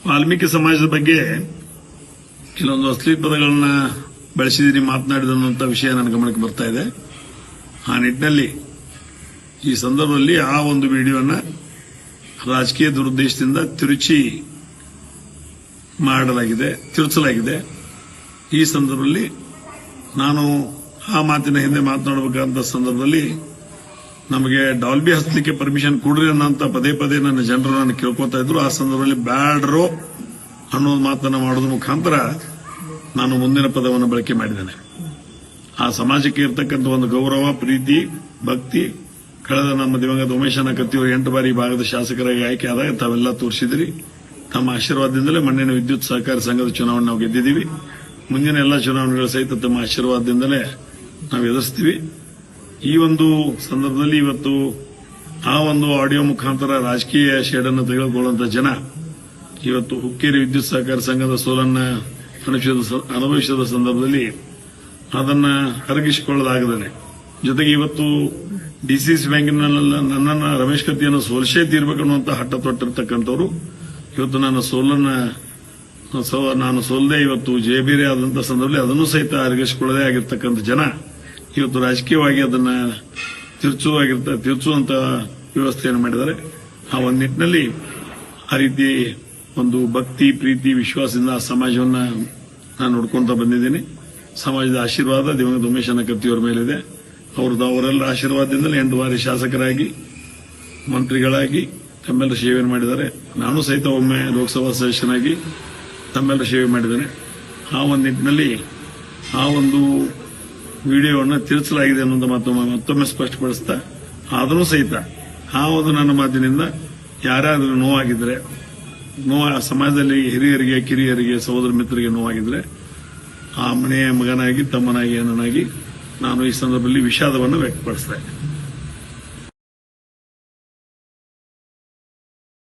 ವಾಲ್ಮೀಕಿ ಸಮಾಜದ ಬಗ್ಗೆ ಕೆಲವೊಂದು ಅಶ್ಲೀಲ ಪದಗಳನ್ನ ಬಳಸಿದೀನಿ, ಮಾತನಾಡಿದಂತ ವಿಷಯ ನನ್ನ ಗಮನಕ್ಕೆ ಬರ್ತಾ ಇದೆ. ಆ ನಿಟ್ಟಿನಲ್ಲಿ ಈ ಸಂದರ್ಭದಲ್ಲಿ ಆ ಒಂದು ವಿಡಿಯೋನ ರಾಜಕೀಯ ದುರುದ್ದೇಶದಿಂದ ತಿರುಚಲಾಗಿದೆ. ಈ ಸಂದರ್ಭದಲ್ಲಿ ನಾನು ಆ ಮಾತಿನ ಹಿಂದೆ ಮಾತನಾಡಬೇಕಾದಂತ ಸಂದರ್ಭದಲ್ಲಿ ನಮಗೆ ಡಾಲ್ಬಿ ಹಚ್ಚಲಿಕ್ಕೆ ಪರ್ಮಿಷನ್ ಕೊಡ್ರಿ ಅನ್ನೋಂತ ಪದೇ ಪದೇ ನನ್ನ ಜನರು ನಾನು ಕೇಳ್ಕೊತಾ ಇದ್ರು. ಆ ಸಂದರ್ಭದಲ್ಲಿ ಬ್ಯಾಡ್ರೋ ಅನ್ನೋದು ಮಾತನ್ನ ಮಾಡೋದ್ರ ಮುಖಾಂತರ ನಾನು ಮುಂದಿನ ಪದವನ್ನು ಬಳಕೆ ಮಾಡಿದ್ದೇನೆ. ಆ ಸಮಾಜಕ್ಕೆ ಇರತಕ್ಕಂಥ ಒಂದು ಗೌರವ, ಪ್ರೀತಿ, ಭಕ್ತಿ ಕಳೆದ ನಮ್ಮ ದಿವಂಗತ ಉಮೇಶನ ಕತ್ತಿಯವರು 8 ಬಾರಿ ಭಾಗದ ಶಾಸಕರಾಗಿ ಆಯ್ಕೆ ಆದಾಗ ತಾವೆಲ್ಲ ತೋರಿಸಿದ್ರಿ. ತಮ್ಮ ಆಶೀರ್ವಾದದಿಂದಲೇ ಮಣ್ಣಿನ ವಿದ್ಯುತ್ ಸಹಕಾರಿ ಸಂಘದ ಚುನಾವಣೆ ನಾವು ಗೆದ್ದಿದ್ದೀವಿ. ಮುಂದಿನ ಎಲ್ಲಾ ಚುನಾವಣೆಗಳ ಸಹಿತ ತಮ್ಮ ಆಶೀರ್ವಾದದಿಂದಲೇ ನಾವು ಎದುರಿಸ್ತೀವಿ. ಈ ಒಂದು ಸಂದರ್ಭದಲ್ಲಿ ಇವತ್ತು ಆ ಒಂದು ಆಡಿಯೋ ಮುಖಾಂತರ ರಾಜಕೀಯ ಶೇಡನ್ನು ತೆಗೆದುಕೊಳ್ಳುವಂತ ಜನ ಇವತ್ತು ಹುಕ್ಕೇರಿ ವಿದ್ಯುತ್ ಸಹಕಾರಿ ಸಂಘದ ಸೋಲನ್ನ ಅನುಭವಿಸಿದ ಸಂದರ್ಭದಲ್ಲಿ ಅದನ್ನ ಅರಗಿಸಿಕೊಳ್ಳಲಾಗದೇನೆ, ಜೊತೆಗೆ ಇವತ್ತು ಡಿಸಿಸಿ ಬ್ಯಾಂಕಿನಲ್ಲಿ ನನ್ನನ್ನು ರಮೇಶ್ ಕತ್ತಿಯನ್ನು ಸೋಲಿಸೇ ತೀರ್ಬೇಕನ್ನುವಂತ ಹಠ ತೊಟ್ಟಿರ್ತಕ್ಕಂಥವ್ರು ಇವತ್ತು ನಾನು ಸೋಲದೆ ಇವತ್ತು ಜಯಬೇರೆ ಆದಂತಹ ಸಂದರ್ಭದಲ್ಲಿ ಅದನ್ನು ಸಹಿತ ಅರಗಿಸಿಕೊಳ್ಳದೇ ಆಗಿರ್ತಕ್ಕಂಥ ಜನ ಇವತ್ತು ರಾಜಕೀಯವಾಗಿ ಅದನ್ನ ತಿರುಚುವಂತ ವ್ಯವಸ್ಥೆಯನ್ನು ಮಾಡಿದ್ದಾರೆ. ಆ ಒಂದು ನಿಟ್ಟಿನಲ್ಲಿ ಆ ರೀತಿ ಒಂದು ಭಕ್ತಿ, ಪ್ರೀತಿ, ವಿಶ್ವಾಸದಿಂದ ಆ ಸಮಾಜವನ್ನ ನಾನು ನೋಡ್ಕೊಂತ ಬಂದಿದ್ದೀನಿ. ಸಮಾಜದ ಆಶೀರ್ವಾದ ದಿವಂಗತ ಉಮೇಶನ ಕತ್ತಿಯವರ ಮೇಲಿದೆ. ಅವರೆಲ್ಲ ಆಶೀರ್ವಾದದಿಂದಲೇ 8 ಬಾರಿ ಶಾಸಕರಾಗಿ, ಮಂತ್ರಿಗಳಾಗಿ ತಮ್ಮೆಲ್ಲರ ಸೇವೆಯನ್ನು ಮಾಡಿದ್ದಾರೆ. ನಾನು ಸಹಿತ ಒಮ್ಮೆ ಲೋಕಸಭಾ ಸದಸ್ಯನಾಗಿ ತಮ್ಮೆಲ್ಲರ ಸೇವೆ ಮಾಡಿದ್ದೇನೆ. ಆ ಒಂದು ನಿಟ್ಟಿನಲ್ಲಿ ಆ ಒಂದು ವಿಡಿಯೋವನ್ನು ತಿರುಚಲಾಗಿದೆ ಅನ್ನೋದು ಮತ್ತೊಮ್ಮೆ ಸ್ಪಷ್ಟಪಡಿಸ್ತಾ, ಆದರೂ ಸಹಿತ ಆ ಒಂದು ನನ್ನ ಮಾತಿನಿಂದ ಯಾರಾದರೂ ನೋವಾಗಿದ್ರೆ, ಸಮಾಜದಲ್ಲಿ ಹಿರಿಯರಿಗೆ, ಕಿರಿಯರಿಗೆ, ಸಹೋದರ ಮಿತ್ರರಿಗೆ ನೋವಾಗಿದ್ರೆ ಆ ಮನೆಯ ಮಗನಾಗಿ, ತಮ್ಮನಾಗಿ, ಅಣ್ಣನಾಗಿ ನಾನು ಈ ಸಂದರ್ಭದಲ್ಲಿ ವಿಷಾದವನ್ನು ವ್ಯಕ್ತಪಡಿಸಿದೆ.